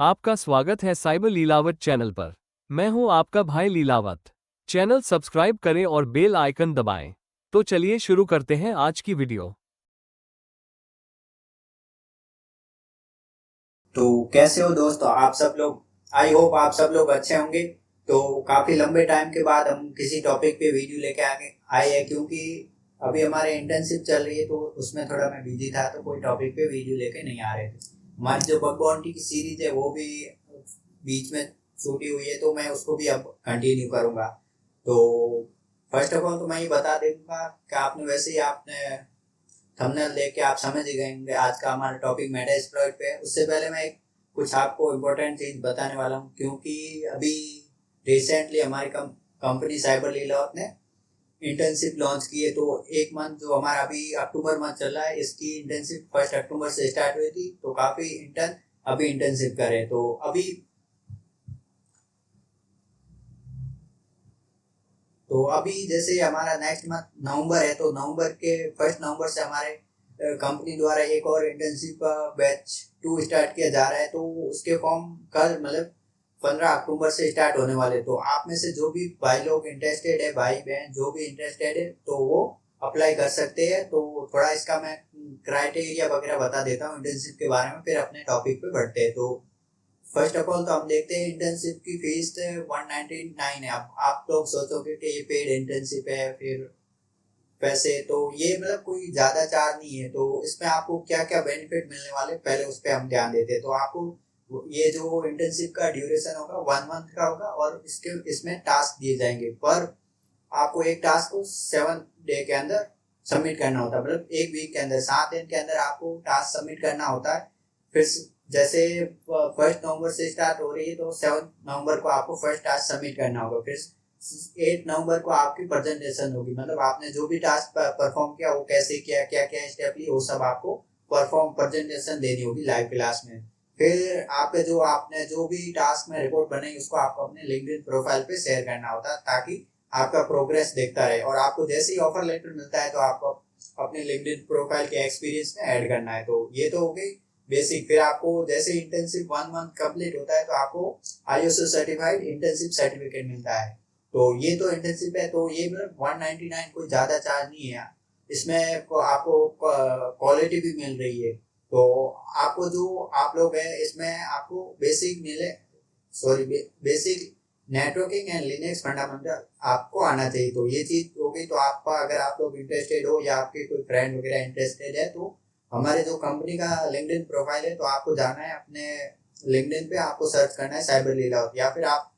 आपका स्वागत है साइबर लीलावत चैनल पर। मैं हूं आपका भाई लीलावत। चैनल सब्सक्राइब करें और बेल आइकन दबाएं। तो चलिए शुरू करते हैं आज की वीडियो। तो कैसे हो दोस्तों आप सब लोग। आई होप आप सब लोग अच्छे होंगे। तो काफी लंबे टाइम के बाद हम किसी टॉपिक पे वीडियो लेके आगे आए हैं, क्योंकि अभी हमारे इंटर्नशिप चल रही है तो उसमें थोड़ा मैं बिजी था, तो कोई टॉपिक पे वीडियो लेके नहीं आ रहे थे। हमारी जो बग बाउंटी की सीरीज है वो भी बीच में छूटी हुई है, तो मैं उसको भी अब कंटिन्यू करूंगा। तो फर्स्ट ऑफ ऑल तो मैं ये बता दूंगा कि आपने वैसे ही आपने थंबनेल देख के आप समझ ही गए होंगे आज का हमारा टॉपिक मेटा एक्सप्लॉइट पे है। उससे पहले मैं कुछ आपको इम्पोर्टेंट चीज बताने वाला हूँ, क्योंकि अभी रिसेंटली हमारी कंपनी साइबर लीलावत ने इंटर्नशिप लॉन्च की है। तो एक मंथ जो हमारा अभी अक्टूबर मंथ चल रहा है, इसकी इंटर्नशिप 1 अक्टूबर से स्टार्ट हुई थी। तो काफी इंटर्न अभी इंटर्नशिप करे। तो अभी जैसे हमारा नेक्स्ट मंथ नवंबर है, तो नवंबर के 1 नवंबर से हमारे कंपनी द्वारा एक और इंटर्नशिप बैच 2 स्टार्ट किया जा रहा है। तो उसके फॉर्म कल मतलब 15 अक्टूबर से स्टार्ट होने वाले। तो आप में से जो भी भाई लोग इंटरेस्टेड है, भाई बहन जो भी इंटरेस्टेड है, तो वो अप्लाई कर सकते हैं। तो थोड़ा इसका मैं क्राइटेरिया वगैरह बता देता हूँ इंटर्नशिप के बारे में, फिर अपने टॉपिक पे बढ़ते हैं। तो फर्स्ट ऑफ ऑल तो हम देखते हैं इंटर्नशिप की फीस 199 है। अब आप लोग सोचोगे कि ये पेड इंटर्नशिप है, फिर पैसे तो ये मतलब कोई ज्यादा चार्ज नहीं है। तो इसमें आपको क्या क्या बेनिफिट मिलने वाले पहले उस पर हम ध्यान देते हैं। तो आपको ये जो इंटर्नशिप का ड्यूरेशन होगा 1 मंथ का होगा, और इसमें टास्क दिए जाएंगे। पर आपको एक टास्क को 7 डे के अंदर सबमिट करना होता है, मतलब एक वीक के अंदर 7 दिन के अंदर आपको टास्क सबमिट करना होता है। फिर जैसे 1 नवंबर से स्टार्ट हो रही है, तो 7 नवंबर को आपको फर्स्ट टास्क सबमिट करना होगा। फिर 8 नवंबर को आपकी प्रेजेंटेशन होगी, मतलब आपने जो भी टास्क परफॉर्म किया वो कैसे किया, क्या क्या स्टेप लिए, वो सब आपको परफॉर्म प्रेजेंटेशन देनी होगी लाइव क्लास में। फिर आपने जो भी टास्क में रिपोर्ट बनाई उसको आपको अपने लिंक्डइन प्रोफाइल पे शेयर करना होता है, ताकि आपका प्रोग्रेस देखता रहे। और आपको जैसे ही ऑफर लेटर मिलता है तो आपको अपने लिंक्डइन प्रोफाइल के एक्सपीरियंस में ऐड करना है। तो ये तो हो गई बेसिक। फिर आपको जैसे इंटर्नशिप 1 मंथ कंप्लीट होता है तो आपको आईएसओ सर्टिफाइड इंटर्नशिप सर्टिफिकेट मिलता है। तो ये तो इंटर्नशिप है। तो ये मतलब 199 कोई ज्यादा चार्ज नहीं है। इसमें आपको क्वालिटी भी मिल रही है। तो आपको जो आप लोग है इसमें आपको बेसिक मिले, sorry basic networking and Linux fundamental आपको आना चाहिए। तो ये चीज हो गई। तो आपका अगर आप लोग इंटरेस्टेड हो या आपके कोई फ्रेंड वगैरह इंटरेस्टेड है, तो हमारे जो कंपनी का लिंक्डइन प्रोफाइल है, तो आपको जाना है अपने लिंक्डइन पे, आपको सर्च करना है साइबर लीलावत, या फिर आप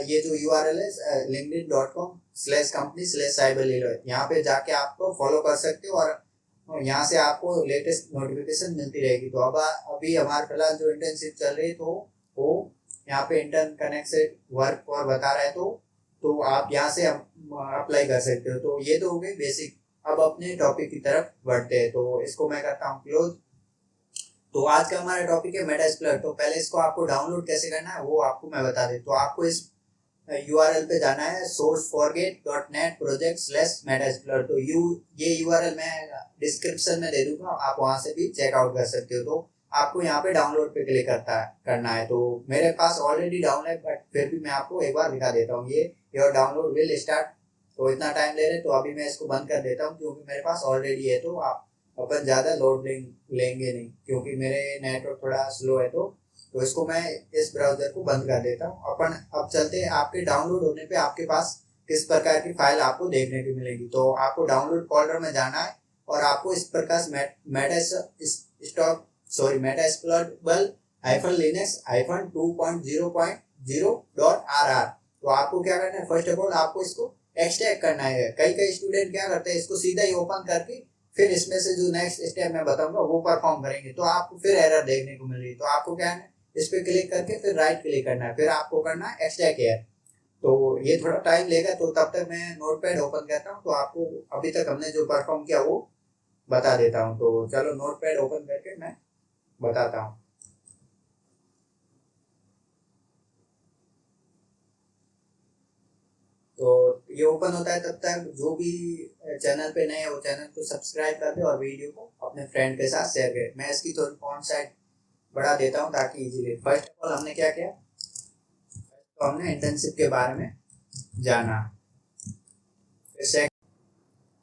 ये जो यूआरएल है linkedin.com/company/cyber लीलावत, यहाँ पे जाके आपको फॉलो कर सकते हो, और यहाँ से आपको लेटेस्ट नोटिफिकेशन मिलती रहेगी। तो अब अभी हमारे फिलहाल जो इंटर्नशिप चल रही है, तो वो यहाँ पे इंटर्न कनेक्टेड वर्क और बता रहा है। तो आप यहाँ से अप्लाई कर सकते हो। तो ये तो हो गई बेसिक। अब अपने टॉपिक की तरफ बढ़ते हैं, तो इसको मैं करता हूँ क्लोज। तो आज का हमारा टॉपिक है मेटा एक्सप्लोरर। तो पहले इसको आपको डाउनलोड कैसे करना है वो आपको मैं बता दें। तो आपको इस यूआरएल पे जाना है sourceforget.net/project/metaexplorer। तो ये यूआरएल मैं डिस्क्रिप्शन में दे दूंगा, आप वहां से भी चेकआउट कर सकते हो। तो आपको यहाँ पे डाउनलोड पे क्लिक करना है। तो मेरे पास ऑलरेडी डाउन है, बट फिर भी मैं आपको एक बार दिखा देता हूँ। ये योर डाउनलोड विल स्टार्ट। तो इतना टाइम ले रहे, तो अभी मैं इसको बंद कर देता हूँ, क्योंकि मेरे पास ऑलरेडी है। तो आप अपन ज्यादा लोड लेंगे नहीं, क्योंकि मेरे नेटवर्क थोड़ा स्लो है। तो इसको मैं इस ब्राउजर को बंद कर देता हूँ। अपन अब चलते हैं आपके डाउनलोड होने पे आपके पास किस प्रकार की फाइल आपको देखने को मिलेगी। तो आपको डाउनलोड फोल्डर में जाना है, और आपको इस प्रकार मेटा एक्सप्लोरेबल -2.0.0.r। तो आपको क्या करना है, फर्स्ट ऑफ ऑल आपको इसको एक्सट्रैक्ट करना है। कई कई स्टूडेंट क्या करते हैं, इसको सीधा ही ओपन करके फिर इसमें से जो नेक्स्ट स्टेप मैं बताऊंगा वो परफॉर्म करेंगे, तो आपको फिर एरर देखने को मिल रही है। तो आपको क्या है, इस पे क्लिक करके फिर राइट क्लिक करना है, फिर आपको करना है एक्सट्रैक्ट एयर। तो ये थोड़ा टाइम लेगा, तो तब तक मैं नोटपैड ओपन करता हूँ। तो आपको अभी तक हमने जो परफॉर्म किया वो बता देता हूँ। तो चलो नोटपैड ओपन करके मैं बताता हूँ। तो ये ओपन होता है, तब तक जो भी चैनल पे नए है वो चैनल को सब्सक्राइब कर दे, और वीडियो को अपने फ्रेंड के साथ शेयर करें। मैं इसकी थोड़ी फॉन्ट साइज पढ़ा देता हूँ ताकि इजीली। फर्स्ट ऑफ ऑल हमने क्या किया, तो हमने इंटर्नशिप के बारे में जाना। फिर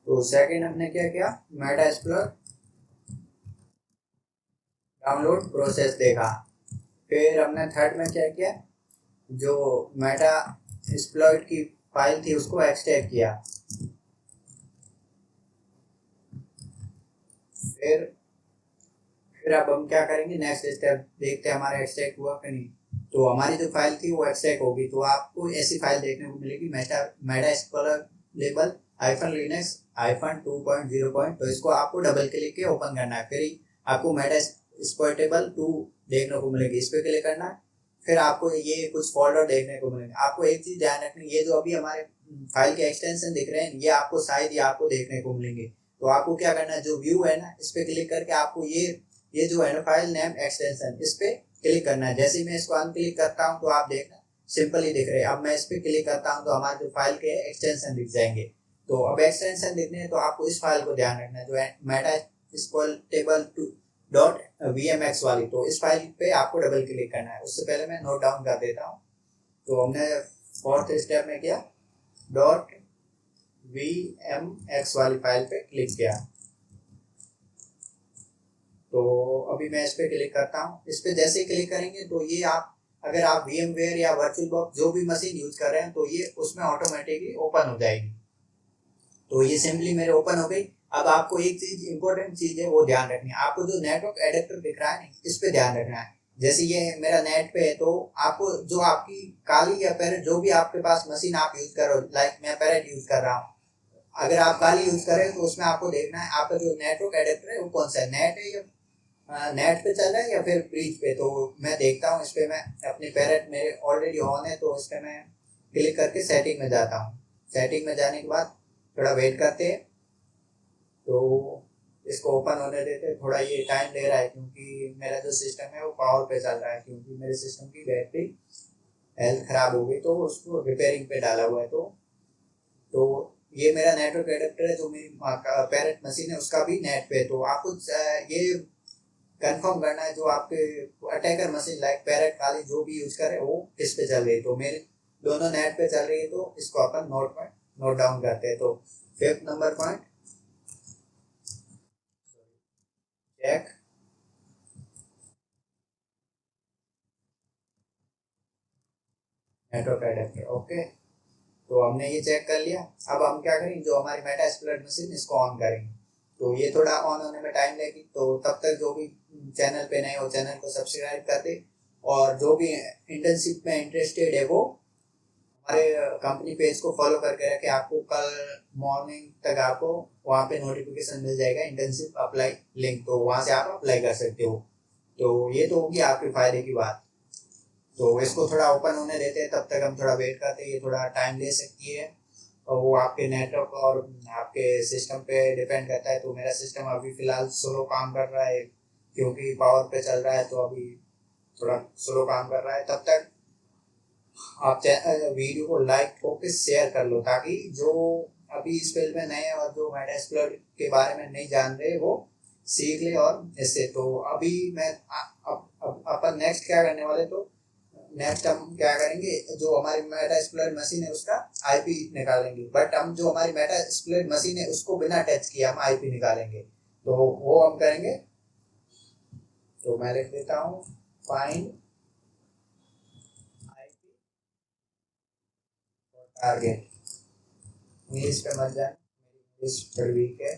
तो सेकंड हमने क्या किया, मेटा एक्सप्लोर डाउनलोड प्रोसेस देखा। फिर हमने थर्ड में क्या किया, जो मेटा एक्सप्लॉइट की फाइल थी उसको एक्सट्रैक्ट किया। फिर अब हम क्या करेंगे, नेक्स्ट स्टेप देखते हैं हमारा एक्सट्रैक्ट हुआ कि नहीं। तो हमारी जो फाइल थी वो एक्सट्रैक्ट होगी, तो आपको ऐसी फाइल देखने को मिलेगी, मेटा एक्सप्लोरर लेबल -लिनक्स -2.0. तो इसको आपको डबल क्लिक के ओपन करना है। फिर आपको मेटा एक्सप्लोरेटेबल 2 देखने को मिलेगी, इस पर क्लिक करना है। फिर आपको ये कुछ फोल्डर देखने को मिलेंगे। आपको एक चीज ध्यान रखनी, ये जो अभी हमारे फाइल के एक्सटेंशन दिख रहे हैं, ये आपको शायद ये आपको देखने को मिलेंगे। तो आपको क्या करना है, जो व्यू है ना, इस पे क्लिक करके आपको ये जो है ना फाइल नेम एक्सटेंशन, इस पे क्लिक करना है। जैसे ही मैं इसको अनक्लिक करता हूँ तो आप देखना सिंपल ही दिख रहे हैं। अब मैं इस पे क्लिक करता हूँ तो हमारे जो फाइल के एक्सटेंशन दिख जाएंगे। तो अब एक्सटेंशन दिखने हैं तो आपको इस फाइल को ध्यान रखना है, जो है मेटा एक्सप्लोरेटेबल .vmx वाली। तो इस फाइल पे आपको डबल क्लिक करना है। उससे पहले मैं नोट डाउन कर देता हूँ। तो हमने फोर्थ स्टेप में किया, .vmx वाली फाइल पे क्लिक किया। तो अभी मैं इस पे क्लिक करता हूँ। इस पे जैसे ही क्लिक करेंगे तो ये आप, अगर आप VMware या वर्चुअलबॉक्स जो भी मशीन यूज कर रहे हैं, तो ये उसमें ऑटोमेटिकली ओपन हो जाएगी। तो ये सिंपली मेरे ओपन हो गई। अब आपको एक चीज इंपॉर्टेंट चीज है वो ध्यान रखनी है, आपको जो नेटवर्क एडेप्टर दिख रहा है इस पे ध्यान रखना है। जैसे ये मेरा नेट पे है, तो आपको जो आपकी काली या पैरेट जो भी आपके पास मशीन आप यूज करो, लाइक मैं पैरेट यूज कर रहा हूँ, अगर आप काली यूज करें तो उसमें आपको देखना है आपका जो नेटवर्क एडेप्टर है वो कौन सा है, नेट है या नेट पे चल रहा है या फिर ब्रिज पे। तो मैं देखता हूँ, इस पे मैं अपनी पैरेट मेरे ऑलरेडी ऑन है, तो इस पे मैं क्लिक करके सेटिंग में जाता हूँ। सेटिंग में जाने के बाद थोड़ा वेट करते हैं, तो इसको ओपन होने देते हैं। थोड़ा ये टाइम ले रहा है क्योंकि मेरा जो सिस्टम है वो पावर पे चल रहा है, क्योंकि मेरे सिस्टम की बैटरी हेल्थ खराब हो गई तो उसको रिपेयरिंग पे डाला हुआ है। तो ये मेरा नेटवर्क एडेप्टर है, जो मेरी पैरेट मशीन है उसका भी नेट पे। तो आपको ये कंफर्म करना है जो आपके अटैकर मशीन लाइक पैरेट काली जो भी यूज करे वो किस पे चल रही है। तो मेरे दोनों नेट पे चल रही है, तो इसको अपन नोट डाउन करते हैं। तो fifth number point, check network adapter. Okay, तो हमने ये चेक कर लिया। अब हम क्या करेंगे, जो हमारी मेटा एक्सप्लोरर मशीन इसको ऑन करेंगे। तो ये थोड़ा ऑन होने में टाइम लेगी, तो तब तक जो भी चैनल पे नए हो चैनल को सब्सक्राइब कर दे, और जो भी इंटर्नशिप में इंटरेस्टेड है वो हमारे कंपनी पेज को फॉलो करके रखे। आपको कल मॉर्निंग तक आपको वहाँ पे नोटिफिकेशन मिल जाएगा, इंटर्नशिप अप्लाई लिंक, तो वहाँ से आप अप्लाई कर सकते हो। तो ये तो होगी आपके फायदे की बात। तो इसको थोड़ा ओपन होने देते हैं, तब तक हम थोड़ा वेट करते हैं। ये थोड़ा टाइम ले सकती है और वो आपके नेटवर्क और आपके सिस्टम पे डिपेंड करता है। तो मेरा सिस्टम अभी फ़िलहाल स्लो काम कर रहा है क्योंकि पावर पे चल रहा है, तो अभी थोड़ा स्लो काम कर रहा है। तब तक आप वीडियो को लाइक करके शेयर कर लो, ताकि जो अभी इस फील्ड में नए और जो मेटा एक्सप्लोर के बारे में नहीं जान रहे वो सीख ले। और इससे तो अभी मैं अपन नेक्स्ट क्या करने वाले, तो नेक्स्ट हम क्या करेंगे, जो हमारी मेटा एक्सप्लोर मशीन है उसका आईपी निकालेंगे। बट हम जो हमारी मेटा एक्सप्लोर मशीन है उसको बिना टच किए हम आईपी निकालेंगे, तो वो हम करेंगे। तो मैं लिख देता हूँ फाइंड आईपी टारगेट। इंग्लिश पे मत जाए, मेरी इंग्लिश थोड़ी वीक है।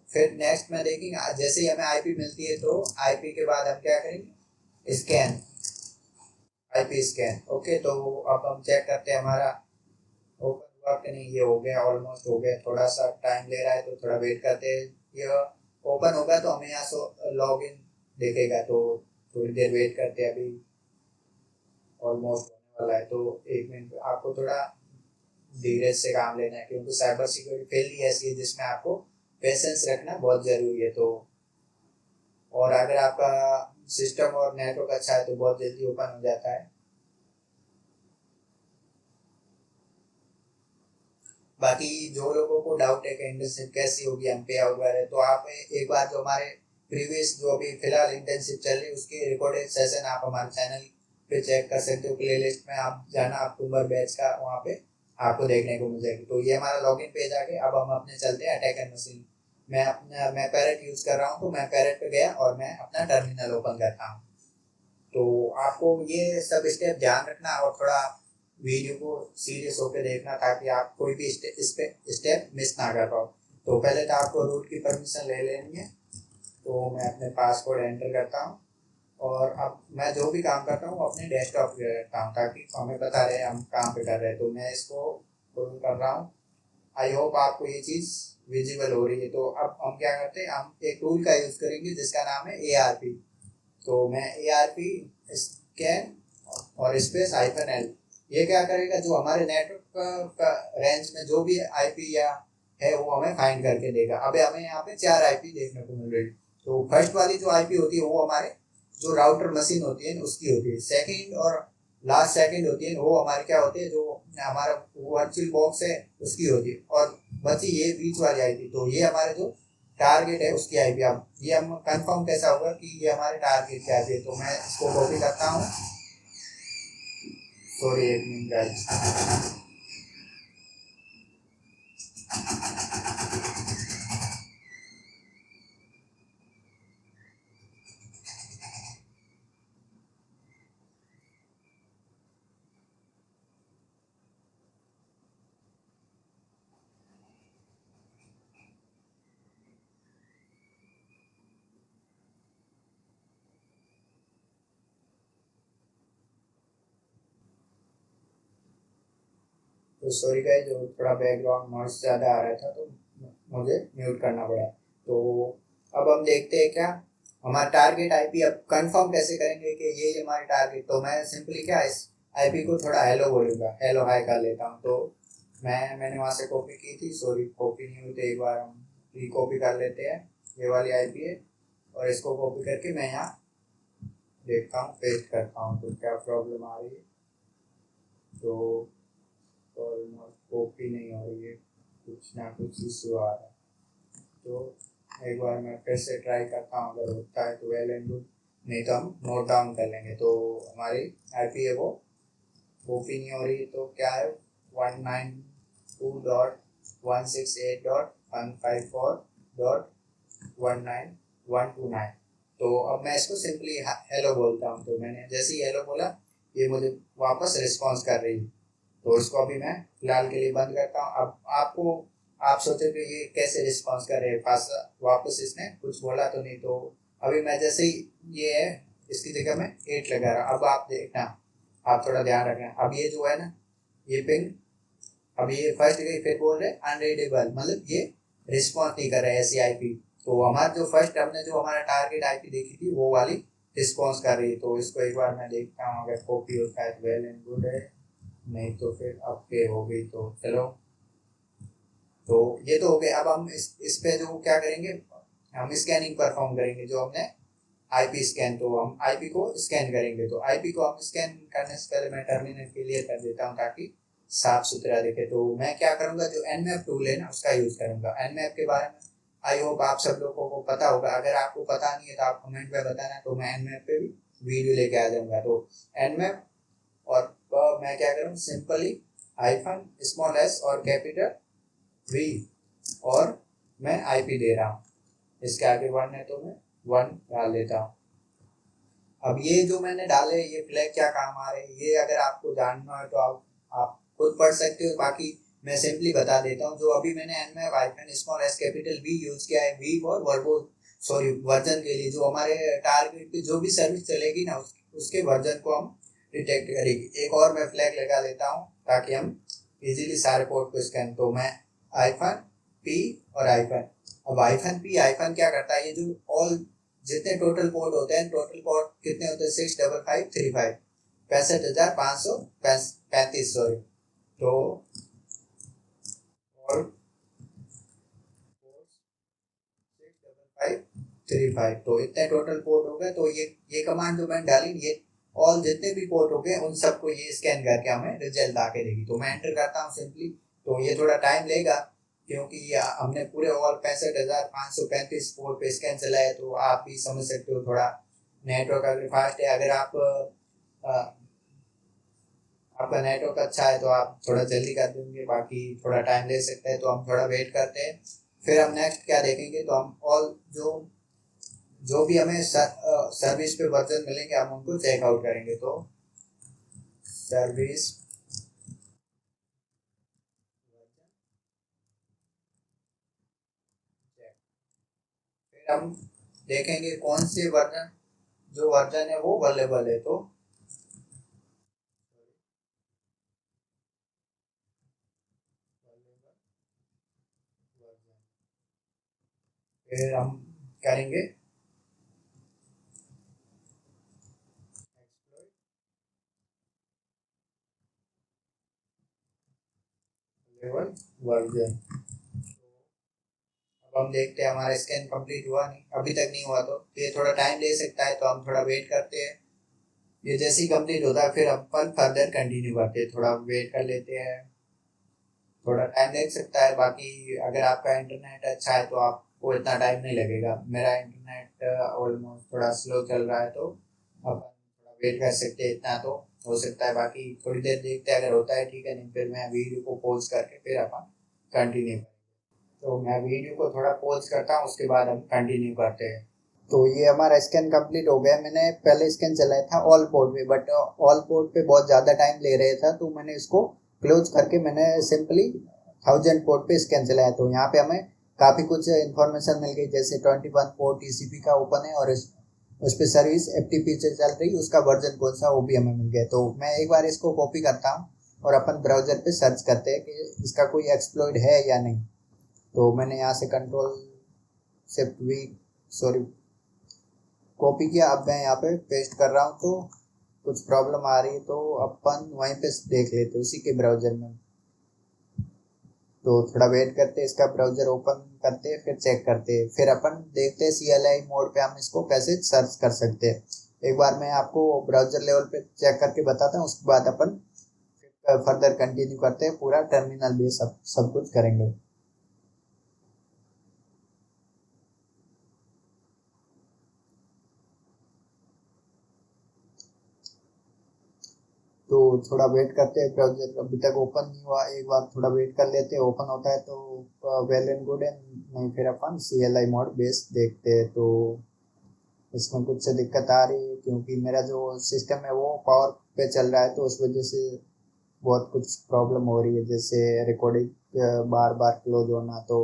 फिर नेक्स्ट में देखेंगे, जैसे ही हमें आईपी मिलती है तो आईपी के बाद हम क्या करेंगे, स्कैन, आईपी स्कैन। ओके, तो अब हम चेक करते हैं हमारा ओपन हुआ कि नहीं। ये हो गया, ऑलमोस्ट हो गया, थोड़ा सा टाइम ले रहा है तो थोड़ा वेट करते हैं। ये ओपन होगा तो हमें यहाँ से लॉग इन देखेगा, तो थोड़ी देर वेट करते हैं। अभी ऑलमोस्ट होने वाला है, तो 1 मिनट आपको थोड़ा धीरे से काम लेना है, क्योंकि साइबर सिक्योरिटी फील्ड ही ऐसी है जिसमें आपको पेशेंस रखना बहुत ज़रूरी है। तो और अगर आपका सिस्टम और नेटवर्क अच्छा है तो बहुत जल्दी ओपन हो जाता है। बाकी जो लोगों को डाउट है कि इंटर्नशिप कैसी होगी, हम पे आउट वाले, तो आप एक बार जो हमारे प्रीवियस जो अभी फिलहाल इंटर्नशिप चल रही है उसके रिकॉर्डेड सेशन आप हमारे चैनल पे चेक कर सकते हो। प्लेलिस्ट में आप जाना अक्टूबर बैच का, वहाँ पे आपको देखने को मिल जाएगी। तो ये हमारा लॉगिन पेज आ गया। अब हम अपने चलते हैं अटैकर मशीन। मैं पैरेट यूज कर रहा हूँ, तो मैं पैरेट पे गया और मैं अपना टर्मिनल ओपन करता हूँ। तो आपको ये सब स्टेप ध्यान रखना और थोड़ा वीडियो को सीरियस होकर देखना, ताकि आप कोई भी स्टेप मिस ना कर पाओ। तो पहले तो आपको रूट की परमिशन ले लेनी है। तो मैं अपने पासवर्ड एंटर करता हूँ और अब मैं जो भी काम करता हूँ अपने डेस्कटॉप पे करता हूँ, ताकि हमें पता रहे हम कहाँ पे कर रहे हैं। तो मैं इसको ओपन कर रहा हूँ। आई होप आपको ये चीज़ विजिबल हो रही है। तो अब हम क्या करते हैं, हम एक टूल का यूज़ करेंगे जिसका नाम है ARP। तो मैं ARP स्कैन और स्पेस -L, ये क्या करेगा, जो हमारे नेटवर्क का रेंज में जो भी IP या है वो हमें फाइंड करके देगा। अब हमें यहाँ पे 4 IP देखने को मिल रही है। तो फर्स्ट वाली जो IP होती है वो हमारे जो राउटर मशीन होती है उसकी होती है। सेकंड और लास्ट सेकंड होती है वो हमारे क्या होती है, जो हमारा वर्चुअल बॉक्स है उसकी होती है। और बची ये बीच वाली IP, तो ये हमारे जो टारगेट है उसकी IP। अब ये हम कंफर्म कैसा होगा कि ये हमारे टारगेट की IP है। तो मैं इसको कॉपी करता हूँ। सॉरी, एक मिनट गाइस। तो सॉरी गाइस, जो थोड़ा बैकग्राउंड नॉइस ज़्यादा आ रहा था तो मुझे म्यूट करना पड़ा। तो अब हम देखते हैं क्या हमारा टारगेट IP। अब कंफर्म कैसे करेंगे कि ये हमारे टारगेट। तो मैं सिंपली क्या इस IP को थोड़ा हेलो बोलूँगा, हेलो हाय कर लेता हूँ। तो मैंने वहाँ से कॉपी की थी, सॉरी कॉपी नहीं हुई, तो एक बार हम कॉपी कर लेते हैं। ये वाली IP है और इसको कॉपी करके मैं यहाँ देखता हूँ, पेस्ट करता हूँ तो क्या प्रॉब्लम आ रही है। तो कॉपी नहीं हो रही है, कुछ ना कुछ इशू आ रहा है। तो एक बार मैं फिर से ट्राई करता हूँ, अगर होता है तो वेल एंड गुड, नहीं तो हम नोट डाउन कर लेंगे। तो हमारी IP है वो कॉपी नहीं हो रही, तो क्या है 192.168.154.19129। तो अब मैं इसको सिंपली हेलो बोलता हूँ। तो मैंने जैसे ही हेलो बोला ये मुझे वापस रिस्पॉन्स कर रही है। तो इसको अभी मैं फिलहाल के लिए बंद करता हूँ। अब आप सोचे कि ये कैसे रिस्पॉन्स करे, पास वापस इसने कुछ बोला तो नहीं। तो अभी मैं जैसे ही ये है इसकी जगह मैं 8 लगा रहा हूँ। अब आप देखना, आप थोड़ा ध्यान रखना। अब ये जो है ना ये पिंग, अब ये फर्स्ट गई, फिर बोल रहे अनरीडेबल, मतलब ये रिस्पॉन्स नहीं कर रहे ऐसी IP। तो हमारा जो फर्स्ट हमने जो हमारा टारगेट IP देखी थी वो वाली रिस्पॉन्स कर रही है। तो इसको एक बार मैं देखता हूँ, अगर कॉपी होता है तो वेल एंड गुड है, नहीं तो फिर अब पे हो गई। तो चलो, तो ये तो हो गया। अब हम इस पे जो क्या करेंगे, हम स्कैनिंग परफॉर्म करेंगे जो हमने IP स्कैन। तो हम IP को स्कैन करेंगे। तो IP को हम स्कैन करने से पहले मैं टर्मिनल क्लियर कर देता हूँ ताकि साफ सुथरा दिखे। तो मैं क्या करूँगा, जो Nmap टूल है ना उसका यूज करूँगा। Nmap के बारे में आई होप आप सब लोगों को पता होगा। अगर आपको पता नहीं है तो आप कमेंट में बताना, तो मैं Nmap पे भी वीडियो लेके आ जाऊँगा। तो Nmap और मैं क्या करूँ, सिंपली -s और कैपिटल V और मैं IP दे रहा हूँ। इसके आगे 1 है तो मैं 1 डाल देता हूँ। अब ये जो मैंने डाले ये फ्लैग क्या काम आ रहे हैं, ये अगर आपको जानना है तो आप खुद पढ़ सकते हो। बाकी मैं सिंपली बता देता हूँ। जो अभी मैंने -s V यूज किया है, V और वर्जन के लिए, जो हमारे टारगेट पे जो भी सर्विस चलेगी ना उसके वर्जन को हम डिटेक्ट करेगी। एक और मैं फ्लैग लगा लेता हूँ ताकि हम इजीली सारे पोर्ट को स्कैन। तो मैं -P और अब -P क्या करता है, ये जो ऑल जितने टोटल पोर्ट होते हैं, टोटल पोर्ट कितने होते हैं 65535 65,535, सॉरी। तो और 6535, तो इतने टोटल पोर्ट हो गए। तो ये कमांड जो मैंने डाली, ये ऑल जितने भी पोर्ट हो गए उन सबको ये स्कैन करके हमें रिजल्ट आके देगी। तो मैं एंटर करता हूँ सिंपली। तो ये थोड़ा टाइम लेगा, क्योंकि हमने पूरे ऑल 65,535 पोर्ट पे स्कैन चलाया, तो आप भी समझ सकते हो थोड़ा नेटवर्क अगर फास्ट है, अगर आपका नेटवर्क अच्छा है तो आप थोड़ा जल्दी कर देंगे, बाकी थोड़ा टाइम ले सकते हैं, तो हम थोड़ा वेट करते हैं। फिर हम नेक्स्ट क्या देखेंगे, तो हम ऑल जो जो भी हमें सर्विस पे वर्जन मिलेंगे हम उनको चेकआउट करेंगे। तो सर्विस, फिर हम देखेंगे कौन से वर्जन, जो वर्जन है वो अवेलेबल है। तो फिर हम करेंगे अवेलेबल वर्जन। अब हम देखते हैं हमारा स्कैन कंप्लीट हुआ नहीं, अभी तक नहीं हुआ, तो ये थोड़ा टाइम ले सकता है, तो हम थोड़ा वेट करते हैं। ये जैसे ही कंप्लीट होता है फिर अपन फर्दर कंटिन्यू करते हैं, थोड़ा वेट कर लेते हैं, थोड़ा टाइम लग सकता है। बाकी अगर आपका इंटरनेट अच्छा है तो आपको इतना टाइम नहीं लगेगा। मेरा इंटरनेट ऑलमोस्ट थोड़ा स्लो चल रहा है, तो अपन थोड़ा वेट कर सकते हैं, इतना तो हो सकता है। बाकी थोड़ी देर देखते हैं, अगर होता है ठीक है, नहीं फिर मैं वीडियो को पॉज करके फिर अपन कंटिन्यू। तो मैं वीडियो को थोड़ा पॉज करता हूँ, उसके बाद हम कंटिन्यू करते हैं। तो ये हमारा स्कैन कंप्लीट हो गया। मैंने पहले स्कैन चलाया था ऑल पोर्ट पे, बट ऑल पोर्ट पे बहुत ज़्यादा टाइम ले रहा था, तो मैंने इसको क्लोज करके मैंने सिंपली 1000 पोर्ट पे स्कैन चलाया। तो यहाँ पे हमें काफ़ी कुछ इन्फॉर्मेशन मिल गई, जैसे 21 पोर्ट टीसीपी का ओपन है, और उस पर सर्विस एफटीपी से चल रही, उसका वर्जन कौन सा वो भी हमें मिल गया। तो मैं एक बार इसको कॉपी करता हूँ और अपन ब्राउजर पे सर्च करते हैं कि इसका कोई एक्सप्लॉइट है या नहीं। तो मैंने यहाँ से control shift we sorry copy किया। अब मैं यहाँ पे पेस्ट कर रहा हूँ, तो कुछ प्रॉब्लम आ रही है, तो अपन वहीं पे देख लेते उसी के ब्राउजर में। तो थोड़ा वेट करते हैं, इसका ब्राउजर ओपन करते हैं, फिर चेक करते हैं, फिर अपन देखते हैं CLI मोड पे हम इसको कैसे सर्च कर सकते हैं। एक बार मैं आपको ब्राउजर लेवल पे चेक करके बताता हूँ, उसके बाद अपन फर्दर कंटिन्यू करते हैं, पूरा टर्मिनल भी सब कुछ करेंगे। तो थोड़ा वेट करते हैं, ब्राउजर अभी तक ओपन नहीं हुआ, एक बार थोड़ा वेट कर लेते हैं, ओपन होता है तो वेल एंड गुड है, नहीं फिर अपन CLI मोड बेस देखते हैं। तो इसमें कुछ से दिक्कत आ रही है, क्योंकि मेरा जो सिस्टम है वो पावर पे चल रहा है, तो उस वजह से बहुत कुछ प्रॉब्लम हो रही है, जैसे रिकॉर्डिंग बार बार क्लोज होना, तो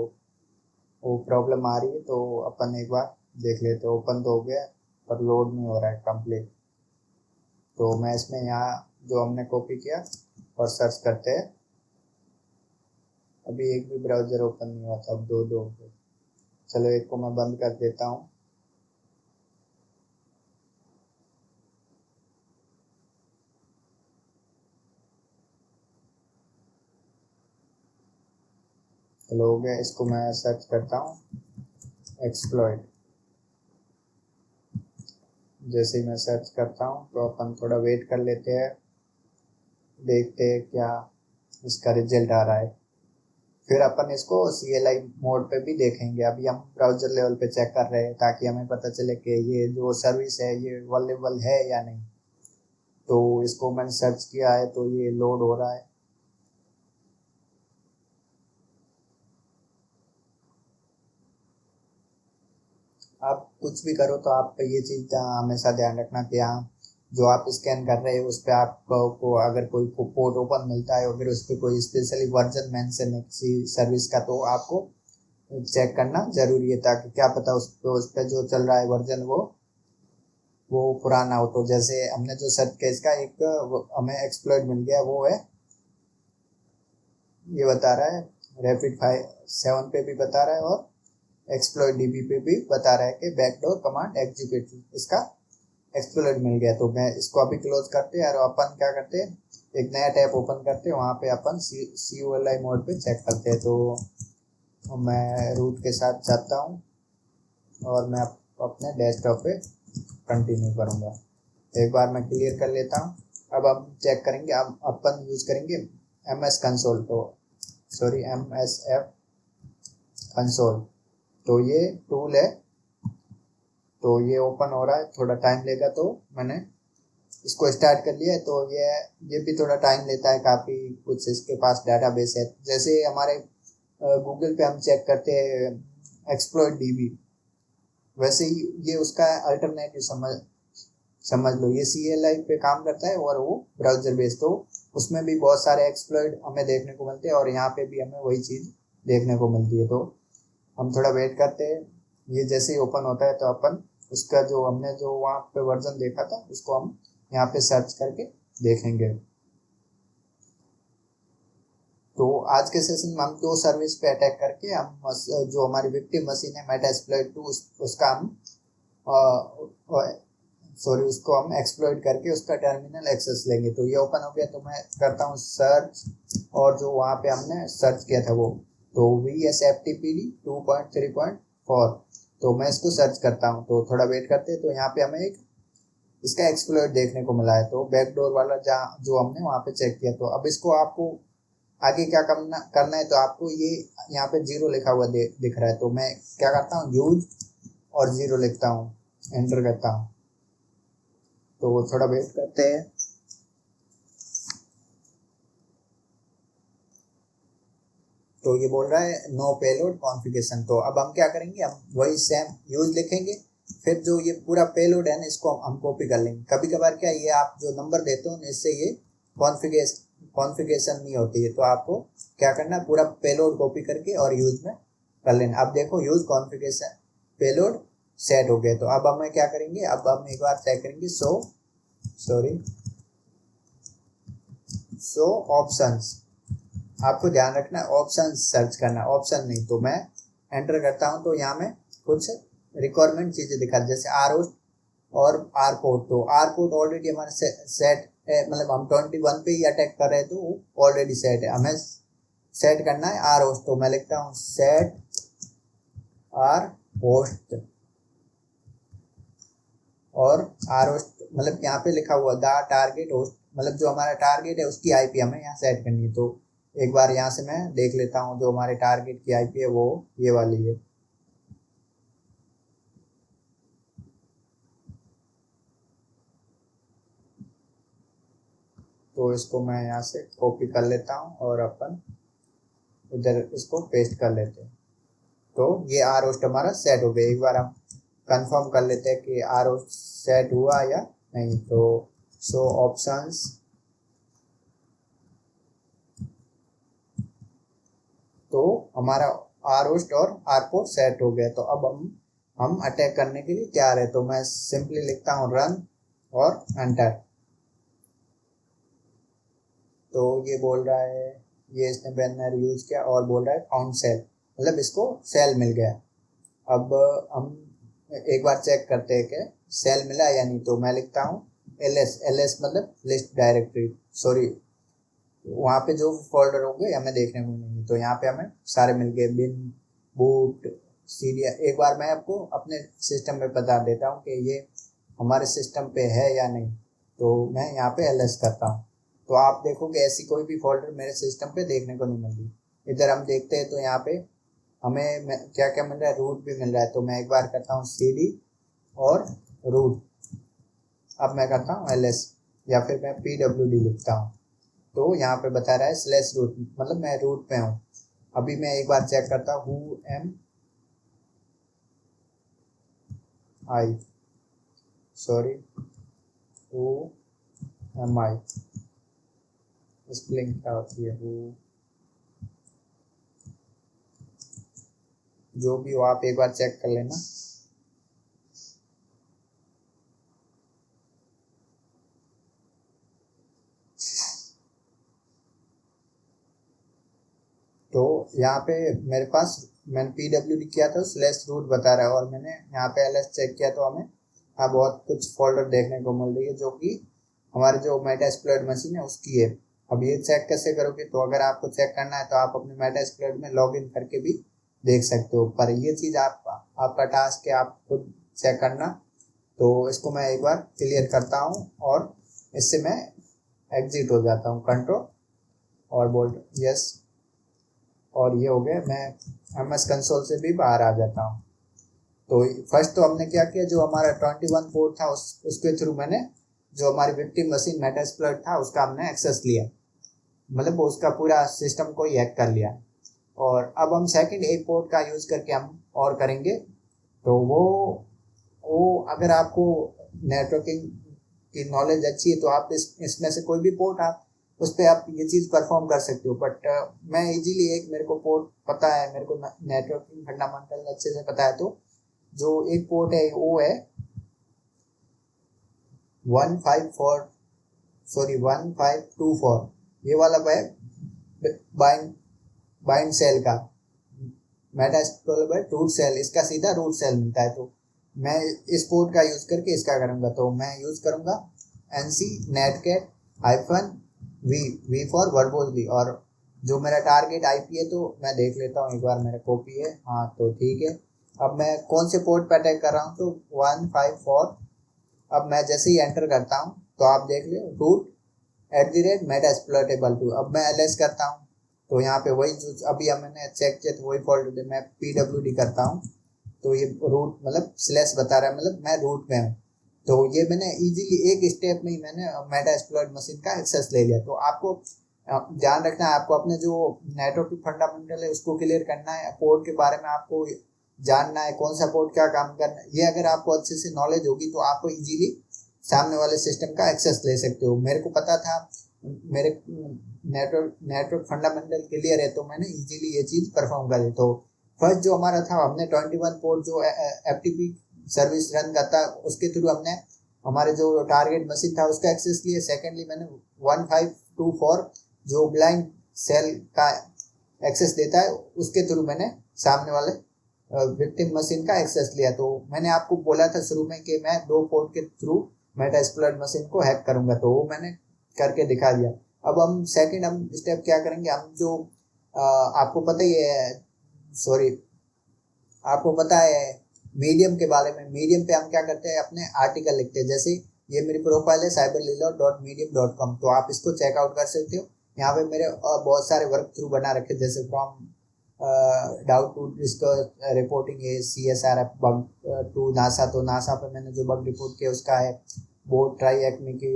वो प्रॉब्लम आ रही है। तो अपन एक बार देख लेते हैं, ओपन तो हो गया पर लोड नहीं हो रहा है कंप्लीट। तो मैं इसमें यहाँ जो हमने कॉपी किया और सर्च करते हैं, अभी एक भी ब्राउज़र ओपन नहीं हुआ था, अब दो दो हो गए। चलो एक को मैं बंद कर देता हूँ। चलो हो गया, इसको मैं सर्च करता हूँ एक्सप्लॉइट। जैसे ही मैं सर्च करता हूँ तो अपन थोड़ा वेट कर लेते हैं, देखते हैं क्या इसका रिजल्ट आ रहा है, फिर अपन इसको CLI मोड पे भी देखेंगे। अभी हम ब्राउज़र लेवल पे चेक कर रहे हैं, ताकि हमें पता चले कि ये जो सर्विस है ये अवेलेबल है या नहीं। तो इसको मैंने सर्च किया है, तो ये लोड हो रहा है। आप कुछ भी करो तो आप ये चीज़ हमेशा ध्यान रखना कि हाँ, जो आप स्कैन कर रहे हो उस पर आपको अगर कोई पोर्ट ओपन मिलता है, अगर उस पर कोई स्पेशली वर्जन मेंशन है किसी सर्विस का, तो आपको चेक करना जरूरी है, ताकि क्या पता उस पर जो चल रहा है वर्जन वो पुराना हो। तो जैसे हमने जो सर्च किया, इसका एक हमें एक्सप्लॉइट मिल गया, वो है, ये बता रहा है रैपिड 7 पे भी बता रहा है, और एक्सप्लॉइट DB पे भी बता रहा है कि बैकडोर कमांड एग्जीक्यूट, इसका एक्सप्लॉइट मिल गया। तो मैं इसको अभी क्लोज करते हैं और अपन क्या करते हैं, एक नया टैब ओपन करते हैं, वहाँ पे अपन CLI मोड पे चेक करते हैं। तो मैं रूट के साथ जाता हूँ और मैं अपने डेस्कटॉप पे कंटिन्यू करूँगा। एक बार मैं क्लियर कर लेता हूँ। अब हम चेक करेंगे, अब अपन यूज़ करेंगे MS कंसोल, तो सॉरी MSF कंसोल। तो ये टूल है, तो ये ओपन हो रहा है, थोड़ा टाइम लेगा। तो मैंने इसको स्टार्ट कर लिया है। तो ये भी थोड़ा टाइम लेता है काफ़ी, कुछ इसके पास डाटाबेस है। जैसे हमारे गूगल पे हम चेक करते हैं एक्सप्लॉइट डीबी, वैसे ही ये उसका अल्टरनेटिव समझ लो। ये CLI पे काम करता है और वो ब्राउजर बेस, तो उसमें भी बहुत सारे एक्सप्लॉइट हमें देखने को मिलते हैं और यहाँ पे भी हमें वही चीज़ देखने को मिलती है। तो हम थोड़ा वेट करते हैं, ये जैसे ही ओपन होता है तो अपन उसका जो हमने जो वहाँ पे वर्जन देखा था उसको हम यहाँ पे सर्च करके देखेंगे। तो आज के सेशन में हम 2 सर्विस पे अटैक करके हम जो हमारी विक्टिम मशीन है मेटास्प्लॉइट 2 उसका हम उसको हम एक्सप्लॉइट करके उसका टर्मिनल एक्सेस लेंगे। तो ये ओपन हो गया, तो मैं करता हूँ सर्च, और जो वहाँ पे हमने सर्च किया था वो, तो VSFTPD 2.3.4, तो मैं इसको सर्च करता हूँ। तो थोड़ा वेट करते हैं। तो यहाँ पे हमें एक इसका एक्सप्लॉइट देखने को मिला है, तो बैकडोर वाला जहाँ जो हमने वहाँ पे चेक किया। तो अब इसको आपको आगे क्या करना है, तो आपको ये यहाँ पे 0 लिखा हुआ दिख रहा है। तो मैं क्या करता हूँ, यूज और 0 लिखता हूँ, एंटर करता हूँ। तो वो थोड़ा वेट करते हैं। तो ये बोल रहा है नो पेलोड कॉन्फ़िगरेशन। तो अब हम क्या करेंगे, हम वही सेम यूज लिखेंगे, फिर जो ये पूरा पेलोड है ना इसको हम कॉपी कर लेंगे। कभी कभार क्या ये आप जो नंबर देते हो इससे ये कॉन्फ़िगरेशन नहीं होती है, तो आपको क्या करना है, पूरा पेलोड कॉपी करके और यूज में कर लेना। अब देखो यूज कॉन्फ़िगरेशन पेलोड सेट हो गया। तो अब हमें क्या करेंगे, अब हम एक बार चेक करेंगे सो ऑप्शंस। आपको ध्यान रखना है ऑप्शन सर्च करना, ऑप्शन नहीं। तो मैं एंटर करता हूँ, तो यहाँ में कुछ रिक्वायरमेंट चीज़ें दिखा, जैसे आर होस्ट और आर पोर्ट। तो आर पोर्ट ऑलरेडी हमारे सेट है, मतलब हम 21 पे ही अटैक कर रहे हैं, तो ऑलरेडी सेट है। हमें सेट करना है आर होस्ट। तो मैं लिखता हूँ सेट आर होस्ट, और आर होस्ट मतलब यहाँ पे लिखा हुआ द टारगेट होस्ट, मतलब जो हमारा टारगेट है उसकी IP हमें यहाँ सेट करनी है। तो एक बार यहाँ से मैं देख लेता हूँ, जो हमारे टारगेट की IP है वो ये वाली है। तो इसको मैं यहाँ से कॉपी कर लेता हूँ और अपन इधर इसको पेस्ट कर लेते हैं। तो ये आर होस्ट हमारा सेट हो गया। एक बार हम कंफर्म कर लेते हैं कि आर होस्ट सेट हुआ या नहीं। तो सो ऑप्शंस, तो हमारा आर होस्ट और आर पोर्ट सेट हो गया। तो अब हम अटैक करने के लिए तैयार है। तो मैं सिंपली लिखता हूँ रन और एंटर। तो ये बोल रहा है, ये इसने बैनर यूज किया और बोल रहा है फाउंड सेल, मतलब इसको सेल मिल गया। अब हम एक बार चेक करते हैं कि सेल मिला या नहीं। तो मैं लिखता हूँ LS मतलब लिस्ट डायरेक्टरी, सॉरी वहाँ पे जो फोल्डर होंगे हमें देखने को मिलेंगे। तो यहाँ पे हमें सारे मिल गए, बिन, बूट, सीरिया। एक बार मैं आपको अपने सिस्टम में बता देता हूँ कि ये हमारे सिस्टम पे है या नहीं। तो मैं यहाँ पे LS करता हूँ, तो आप देखोगे ऐसी कोई भी फोल्डर मेरे सिस्टम पे देखने को नहीं मिल रही। इधर हम देखते हैं तो यहाँ पे हमें क्या क्या मिल रहा है, रूट भी मिल रहा है। तो मैं एक बार करता हूँ CD और रूट। अब मैं करता हूँ LS, या फिर मैं PWD लिखता हूँ। तो यहाँ पे बता रहा है स्लैश रूट, मतलब मैं रूट पे हूँ। अभी मैं एक बार चेक करता हूँ who am I, sorry who am I, spelling क्या होती है, हु, जो भी हो आप एक बार चेक कर लेना। तो यहाँ पे मेरे पास मैंने PWD किया था, स्लैश रूट बता रहा है, और मैंने यहाँ पे LS चेक किया तो हमें यहाँ बहुत कुछ फोल्डर देखने को मिल रही है, जो कि हमारे जो मेटास्प्लॉइट मशीन है उसकी है। अब ये चेक कैसे करोगे, तो अगर आपको चेक करना है तो आप अपने मेटास्प्लॉइट में लॉगिन करके भी देख सकते हो, पर ये चीज़ आपका टास्क है, आप खुद चेक करना। तो इसको मैं एक बार क्लियर करता हूँ और इससे मैं एग्जिट हो जाता हूँ, कंट्रोल और बोल्ट यस, और ये हो गया। मैं MS कंसोल से भी बाहर आ जाता हूँ। तो फर्स्ट तो हमने क्या किया, जो हमारा 21 पोर्ट था उसके थ्रू मैंने जो हमारी विक्टिम मशीन मेटास्प्लॉइट था उसका हमने एक्सेस लिया, मतलब उसका पूरा सिस्टम को ही हैक कर लिया। और अब हम सेकंड ए पोर्ट का यूज़ करके हम और करेंगे। तो वो अगर आपको नेटवर्किंग की नॉलेज अच्छी है तो आप इसमें से कोई भी पोर्ट आप उस पर आप ये चीज़ परफॉर्म कर सकते हो। बट मैं इजीली एक मेरे को पोर्ट पता है, मेरे को नेटवर्किंग फंडामेंटल अच्छे से पता है, तो जो एक पोर्ट है वो है 1524, ये वाला है बाइंड बाइंड सेल का मेटास्प्लॉइट रूट सेल, इसका सीधा रूट सेल मिलता है। तो मैं इस पोर्ट का यूज़ करके इसका करूँगा, तो मैं यूज़ करूँगा NC नेटकेट हाइफन वी फॉर वर्बोजली। और जो मेरा टारगेट IP है तो मैं देख लेता हूँ एक बार, मेरा कॉपी है, हाँ तो ठीक है। अब मैं कौन से पोर्ट पर अटैक कर रहा हूँ, तो 154। अब मैं जैसे ही एंटर करता हूँ तो आप देख लो root@metasploitable2। अब मैं ls करता हूँ तो यहाँ पे वही जो अभी मैंने चेक किया तो वही फॉल्ट, मैं pwd करता हूँ तो ये रूट मतलब स्लैश बता रहा है, मतलब मैं रूट में हूँ। तो ये मैंने इजीली एक स्टेप में ही मैंने मेटास्प्लॉइट मशीन का एक्सेस ले लिया। तो आपको ध्यान रखना है, आपको अपने जो नेटवर्क फंडामेंटल है उसको क्लियर करना है, पोर्ट के बारे में आपको जानना है, कौन सा पोर्ट क्या काम करना है। ये अगर आपको अच्छे से नॉलेज होगी तो आपको इजीली सामने वाले सिस्टम का एक्सेस ले सकते हो। मेरे को पता था, मेरे नेटवर्क फंडामेंटल क्लियर है, तो मैंने इजीली ये चीज़ परफॉर्म कर दी। तो फर्स्ट जो हमारा था, हमने 21 पोर्ट जो FTP सर्विस रन करता उसके थ्रू हमने हमारे जो टारगेट मशीन था उसका एक्सेस लिया। सेकेंडली मैंने 1524 जो ब्लाइंड सेल का एक्सेस देता है उसके थ्रू मैंने सामने वाले विक्टिम मशीन का एक्सेस लिया। तो मैंने आपको बोला था शुरू में कि मैं 2 पोर्ट के थ्रू मेटास्प्लॉइट मशीन को हैक करूंगा, तो वो मैंने करके दिखा दिया। अब हम सेकंड हम स्टेप क्या करेंगे, हम जो आपको पता ही है, सॉरी आपको पता है मीडियम के बारे में। मीडियम पे हम क्या करते हैं, अपने आर्टिकल लिखते हैं। जैसे ये मेरी प्रोफाइल है cyberleela.medium.com, तो आप इसको चेकआउट कर सकते हो। यहाँ पे मेरे बहुत सारे वर्क थ्रू बना रखे, जैसे from doubt to discuss reporting है CSRF बग टू नासा, तो नासा पे मैंने जो बग रिपोर्ट किया उसका है। बोर्ड ट्राई एक्मी की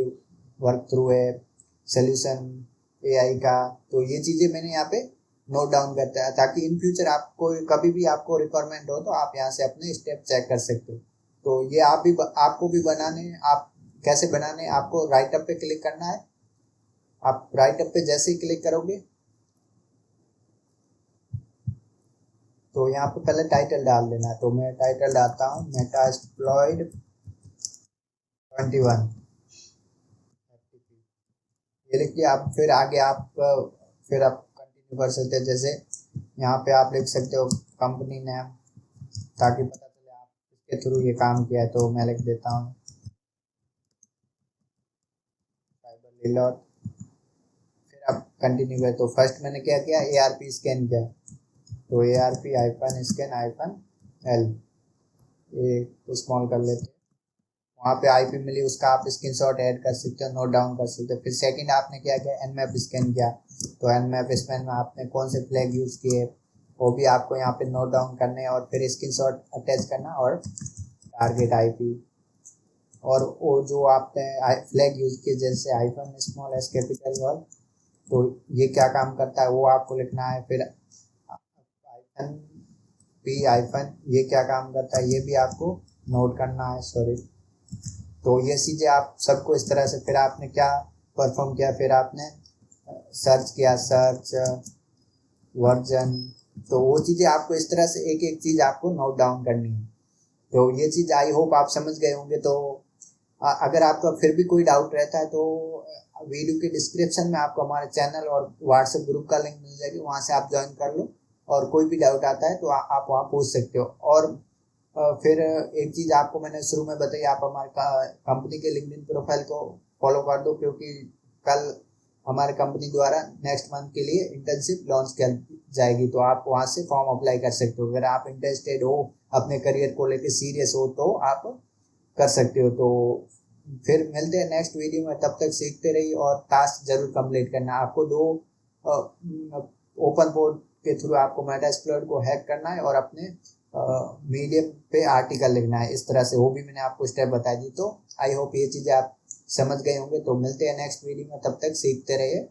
वर्क थ्रू है, सोल्यूशन AI का। तो ये चीज़ें मैंने यहाँ पे नोट डाउन करता है, ताकि इन फ्यूचर आपको कभी भी आपको रिक्वायरमेंट हो तो आप यहाँ से अपने स्टेप चेक कर सकते हो। तो ये आपको भी बनाने, आप कैसे बनाने, आपको राइटअप पे क्लिक करना है। आप राइटअप पे जैसे ही क्लिक करोगे तो यहाँ पे पहले टाइटल डाल देना है। तो मैं टाइटल डालता हूँ मेटास्प्लॉइड 21, ये लिख के आप फिर आगे आप फिर आप कंटिन्यू कर सकते हैं। जैसे यहाँ पे आप लिख सकते हो कंपनी नेम, ताकि पता चले आप इसके थ्रू ये काम किया है। तो मैं लिख देता हूँ cyberleela। फिर आप कंटिन्यू करें। तो फर्स्ट मैंने क्या किया, ARP स्कैन किया, तो ARP-L ये स्मॉल कर लेते हैं। वहाँ पे IP मिली, उसका आप स्क्रीनशॉट ऐड कर सकते हो, नोट डाउन कर सकते हो। फिर सेकंड आपने क्या किया, Nmap स्कैन किया, तो Nmap स्कैन में आपने कौन से फ्लैग यूज़ किए वो भी आपको यहाँ पे नोट डाउन करने और फिर स्क्रीनशॉट अटैच करना, और टारगेट IP, और वो जो आपने फ्लैग यूज़ किए जैसे hyphen small S capital word, तो ये क्या काम करता है वो आपको लिखना है। फिर हाइफन P हाइफन ये क्या काम करता है ये भी आपको नोट करना है, सॉरी। तो ये चीज़ें आप सबको इस तरह से, फिर आपने क्या परफॉर्म किया, फिर आपने सर्च किया, सर्च वर्जन, तो वो चीज़ें आपको इस तरह से एक एक चीज़ आपको नोट डाउन करनी है। तो ये चीज़ आई होप आप समझ गए होंगे। तो अगर आपका फिर भी कोई डाउट रहता है तो वीडियो के डिस्क्रिप्शन में आपको हमारे चैनल और व्हाट्सएप ग्रुप का लिंक मिल जाएगी, वहाँ से आप ज्वाइन कर लो, और कोई भी डाउट आता है तो आप वहाँ पूछ सकते हो। और फिर एक चीज़ आपको मैंने शुरू में बताई, आप हमारे कंपनी के लिंक्डइन प्रोफाइल को फॉलो कर दो, क्योंकि कल हमारे कंपनी द्वारा नेक्स्ट मंथ के लिए इंटर्नशिप लॉन्च कर जाएगी, तो आप वहाँ से फॉर्म अप्लाई कर सकते हो। अगर आप इंटरेस्टेड हो, अपने करियर को लेकर सीरियस हो, तो आप कर सकते हो। तो फिर मिलते हैं नेक्स्ट वीडियो में, तब तक सीखते रहिए और टास्क जरूर कंप्लीट करना। आपको 2 ओपन बोर्ड के थ्रू आपको मेटास्प्लॉइट को हैक करना है और अपने मीडियम पे आर्टिकल लिखना है। इस तरह से वो भी मैंने आपको स्टेप बता दी। तो आई होप ये चीज़ें आप समझ गए होंगे। तो मिलते हैं नेक्स्ट वीडियो में, तब तक सीखते रहिए।